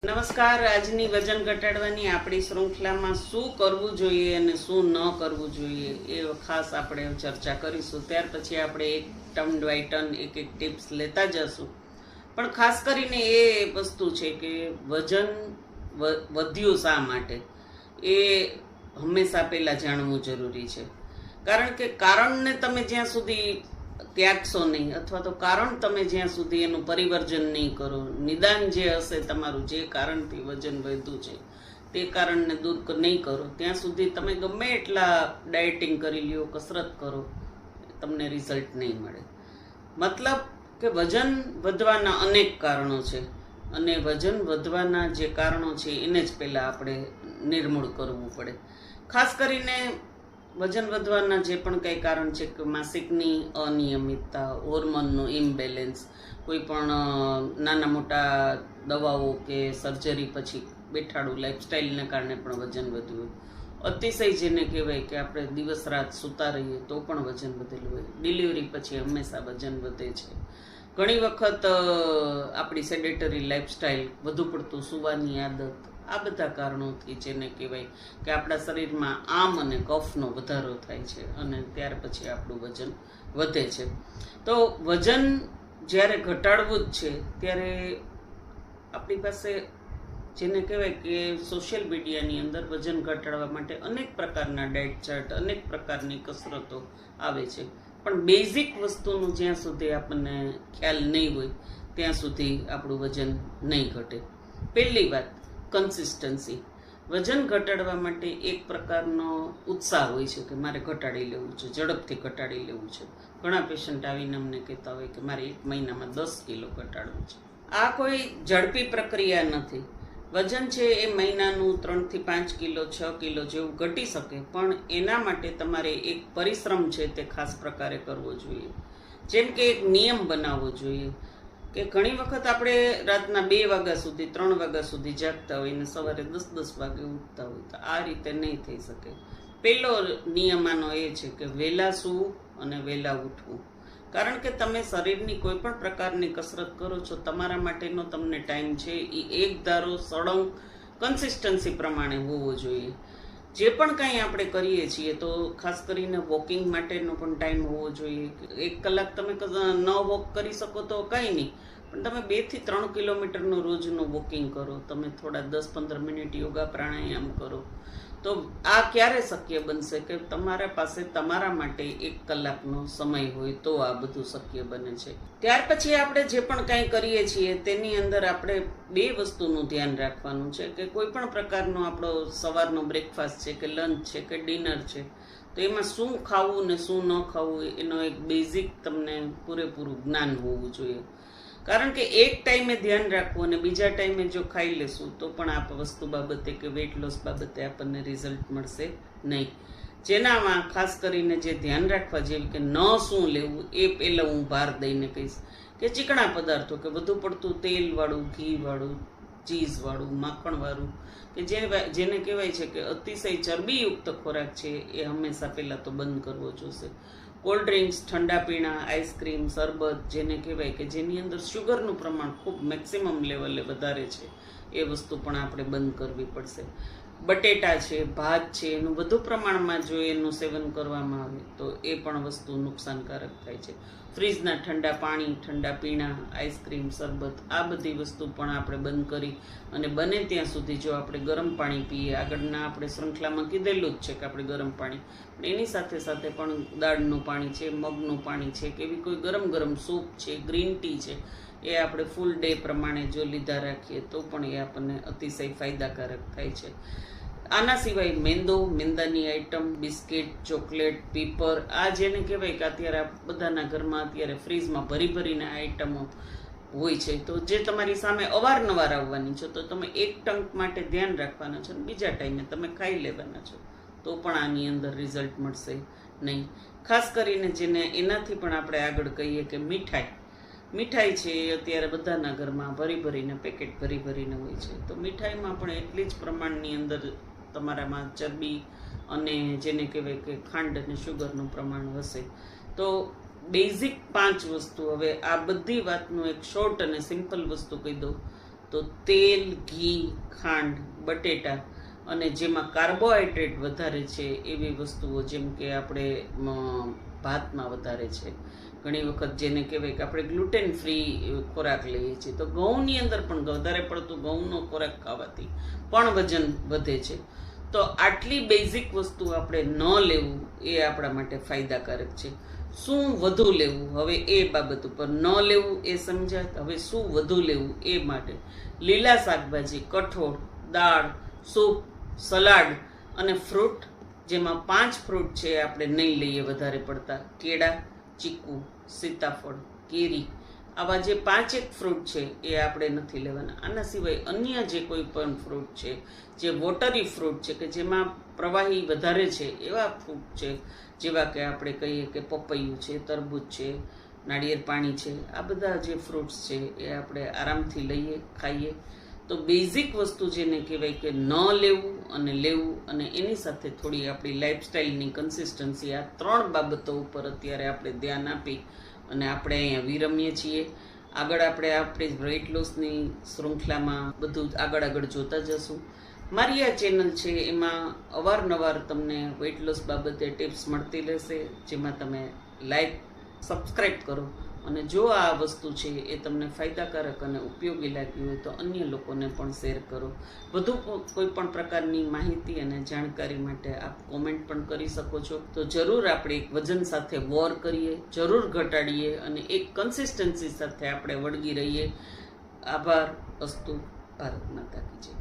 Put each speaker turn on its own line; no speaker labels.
નમસ્કાર. આજની વજન ઘટાડવાની આપણી શૃંખલામાં શું કરવું જોઈએ અને શું ન કરવું જોઈએ એ ખાસ આપણે ચર્ચા કરીશું. ત્યાર પછી આપણે એક ટર્મ બાય ટર્ન એક ટિપ્સ લેતા જશું. પણ ખાસ કરીને એ વસ્તુ છે કે વજન વધ્યું શા માટે એ હંમેશા પહેલાં જાણવું જરૂરી છે. કારણ કે કારણને તમે જ્યાં સુધી ત્યાગશો નહીં અથવા તો કારણ તમે જ્યાં સુધી એનું પરિવર્જન નહીં કરો, નિદાન જે હશે તમારું જે કારણથી વજન વધ્યું છે તે કારણને દૂર નહીં કરો, ત્યાં સુધી તમે ગમે એટલા ડાયટિંગ કરી લ્યો, કસરત કરો, તમને રિઝલ્ટ નહીં મળે. મતલબ કે વજન વધવાના અનેક કારણો છે અને વજન વધવાના જે કારણો છે એને જ પહેલાં આપણે નિર્મૂળ કરવું પડે. ખાસ કરીને વજન વધવાના જે પણ કંઈ કારણ છે કે માસિકની અનિયમિતતા, હોર્મોનનું ઇમ્બેલેન્સ, કોઈ પણ નાના મોટા દવાઓ કે સર્જરી પછી બેઠાડું લાઈફસ્ટાઈલને કારણે પણ વજન વધ્યું હોય, અતિશય જેને કહેવાય કે આપણે દિવસ રાત સૂતા રહીએ તો પણ વજન વધેલું હોય, ડિલિવરી પછી હંમેશા વજન વધે છે. ઘણી વખત આપણી સેડેટરી લાઈફસ્ટાઈલ, વધુ પડતું સૂવાની આદત, આ બધા કારણોથી જેને કહેવાય કે આપણા શરીરમાં આમ અને કફનો વધારો થાય છે અને ત્યાર પછી આપણું વજન વધે છે. તો વજન જ્યારે ઘટાડવું જ છે ત્યારે આપણી પાસે જેને કહેવાય કે સોશિયલ મીડિયાની અંદર વજન ઘટાડવા માટે અનેક પ્રકારના ડાયટ ચાર્ટ, અનેક પ્રકારની કસરતો આવે છે. પણ બેઝિક વસ્તુનું જ્યાં સુધી આપણને ખ્યાલ નહીં હોય ત્યાં સુધી આપણું વજન નહીં ઘટે. પહેલી વાત, કન્સિસ્ટન્સી. વજન ઘટાડવા માટે એક પ્રકારનો ઉત્સાહ હોય છે કે મારે ઘટાડી લેવું છે, ઝડપથી ઘટાડી લેવું છે. ઘણા પેશન્ટ આવીને અમને કહેતા હોય કે મારે 1 મહિનામાં 10 કિલો ઘટાડવું છે. આ કોઈ ઝડપી પ્રક્રિયા નથી. વજન છે એ મહિનાનું 3 થી 5 કિલો 6 કિલો જેવું ઘટી શકે, પણ એના માટે તમારે એક પરિશ્રમ છે તે ખાસ પ્રકારે કરવો જોઈએ. જેમ કે એક નિયમ બનાવવો જોઈએ કે ઘણી વખત આપણે રાતના 2 વાગ્યા સુધી 3 વાગ્યા સુધી જાગતા હોય ને સવારે 10-10 વાગે ઉઠતા હોય, તો આ રીતે નહીં થઈ શકે. પહેલો નિયમ આનો એ છે કે વહેલા સૂવું અને વહેલા ઉઠવું. કારણ કે તમે શરીરની કોઈ પણ પ્રકારની કસરત કરો છો, તમારા માટેનો તમને ટાઈમ છે એ એક ધારો સળંગ કન્સિસ્ટન્સી પ્રમાણે હોવો જોઈએ. જે પણ કાંઈ આપણે કરીએ છીએ તો ખાસ કરીને વોકિંગ માટેનો પણ ટાઈમ હોવો જોઈએ. 1 કલાક તમે ન વોક કરી શકો તો કંઈ નહીં, પણ તમે 2 થી 3 કિલોમીટરનું રોજનું વોકિંગ કરો, તમે થોડા 10-15 મિનિટ યોગા પ્રાણાયામ કરો, તો આ ક્યારે શક્ય બનશે કે તમારા પાસે તમારા માટે 1 કલાકનો સમય હોય તો આ બધું શક્ય બને છે. ત્યાર પછી આપણે જે પણ કાંઈ કરીએ છીએ તેની અંદર આપણે 2 વસ્તુનું ધ્યાન રાખવાનું છે કે કોઈ પણ પ્રકારનો આપણો સવારનો બ્રેકફાસ્ટ છે કે લંચ છે કે ડિનર છે, તો એમાં શું ખાવું ને શું ન ખાવું એનો એક બેઝિક તમને પૂરેપૂરું જ્ઞાન હોવું જોઈએ. કારણ કે એક ટાઈમે ધ્યાન રાખવું અને બીજા ટાઈમે જો ખાઈ લેશું તો પણ આ વસ્તુ બાબતે કે વેટ લોસ બાબતે આપણને રિઝલ્ટ મળશે નહીં. જેનામાં ખાસ કરીને જે ધ્યાન રાખવા જેવી કે ન શું લેવું એ પહેલાં હું ભાર દઈને કહીશ કે ચીકણા પદાર્થો, કે વધુ પડતું તેલવાળું, ઘીવાળું, ચીઝવાળું, માખણવાળું, કે જેને કહેવાય છે કે અતિશય ચરબીયુક્ત ખોરાક છે એ હંમેશા પહેલાં તો બંધ કરવો જોશે. કોલ્ડ ડ્રિંક્સ, ઠંડા પીણા, આઈસ્ક્રીમ, શરબત, જેને કહેવાય કે જેની અંદર શુગરનું પ્રમાણ ખૂબ મેક્સિમમ લેવલે વધારે છે, એ વસ્તુ પણ આપણે બંધ કરવી પડશે. બટેટા છે, ભાત છે, એનું વધુ પ્રમાણમાં જો એનું સેવન કરવામાં આવે તો એ પણ વસ્તુ નુકસાનકારક થાય છે. ફ્રીજના ઠંડા પાણી, ઠંડા પીણા, આઈસ્ક્રીમ, શરબત, આ બધી વસ્તુ પણ આપણે બંધ કરી અને બને ત્યાં સુધી જો આપણે ગરમ પાણી પીએ, આગળના આપણે શૃંખલામાં કીધેલું જ છે કે આપણે ગરમ પાણી, એની સાથે સાથે પણ દાળનું પાણી છે, મગનું પાણી છે, કે એવી કોઈ ગરમ સૂપ છે, ગ્રીન ટી છે, એ આપણે ફૂલ ડે પ્રમાણે જો લીધા રાખીએ તો પણ એ આપણને અતિશય ફાયદાકારક થાય છે. આના સિવાય મેંદો, મેંદાની આઈટમ, બિસ્કિટ, ચોકલેટ, પીપર, આ જેને કહેવાય કે અત્યારે બધાના ઘરમાં અત્યારે ફ્રીજમાં ભરીને આઈટમો હોય છે, તો જે તમારી સામે અવારનવાર આવવાની છે, તો તમે એક ટંક માટે ધ્યાન રાખવાના છો અને બીજા ટાઈમે તમે ખાઈ લેવાના છો, તો પણ આની અંદર રિઝલ્ટ મળશે નહીં. ખાસ કરીને જેને એનાથી પણ આપણે આગળ કહીએ કે મીઠાઈ છે એ અત્યારે બધાના ઘરમાં ભરીને પેકેટ ભરીને હોય છે, તો મીઠાઈમાં પણ એટલી જ પ્રમાણની અંદર તમારામાં ચરબી અને જેને કહેવાય કે ખાંડ અને શુગરનું પ્રમાણ હશે. તો બેઝિક 5 વસ્તુ, હવે આ બધી વાતનું એક શોર્ટ અને સિમ્પલ વસ્તુ કહી દઉં તો તેલ, ઘી, ખાંડ, બટેટા અને જેમાં કાર્બોહાઈડ્રેટ વધારે છે એવી વસ્તુઓ, જેમ કે આપણે ભાતમાં વધારે છે, ઘણી વખત જેને કહેવાય કે આપણે ગ્લુટેન ફ્રી ખોરાક લઈએ છીએ, તો ઘઉંની અંદર પણ વધારે પડતું ઘઉંનો ખોરાક ખાવાથી પણ વજન વધે છે. તો આટલી બેઝિક વસ્તુ આપણે ન લેવું એ આપણા માટે ફાયદાકારક છે. શું વધુ લેવું, હવે એ બાબત ઉપર ન લેવું એ સમજાય. હવે શું વધુ લેવું એ માટે લીલા શાકભાજી, કઠોળ, દાળ, સૂપ, સલાડ અને ફ્રૂટ, જેમાં 5 ફ્રૂટ છે આપણે નહીં લઈએ વધારે પડતા. કેળા, ચીકુ, સીતાફળ, કેરી, આવા જે 5 ફ્રૂટ છે એ આપણે નથી લેવાના. આના સિવાય અન્ય જે કોઈ પણ ફ્રૂટ છે, જે વોટરી ફ્રૂટ છે, કે જેમાં પ્રવાહી વધારે છે એવા ફ્રૂટ છે, જેવા કે આપણે કહીએ કે પપૈયું છે, તરબૂચ છે, નાળિયેર પાણી છે, આ બધા જે ફ્રૂટ્સ છે એ આપણે આરામથી લઈએ, ખાઈએ. તો બેઝિક વસ્તુ જેને કહેવાય કે ન લેવું અને લેવું, અને એની સાથે થોડી આપણી લાઈફસ્ટાઈલની કન્સિસ્ટન્સી, આ 3 બાબતો ઉપર અત્યારે આપણે ધ્યાન આપી અને આપણે અહીંયા વિરમીએ છીએ. આગળ આપણે આપણી વેઇટ લોસની શૃંખલામાં બધું આગળ જોતા જશું. મારી આ ચેનલ છે એમાં અવારનવાર તમને વેઇટ લોસ બાબતે ટિપ્સ મળતી રહેશે, જેમાં તમે લાઈક, સબસ્ક્રાઈબ કરો, અને જો આ વસ્તુ છે એ તમને ફાયદાકારક અને ઉપયોગી લાગી હોય તો અન્ય લોકોને પણ શેર કરો. વધુ કોઈ પણ પ્રકારની માહિતી અને જાણકારી માટે આપ કોમેન્ટ પણ કરી શકો છો. તો જરૂર આપણે એક વજન સાથે વોર કરીએ, જરૂર ઘટાડીએ અને એક કન્સિસ્ટન્સી સાથે આપણે વળગી રહીએ. આભાર. અસ્તુ. ભારત માતા કી જય.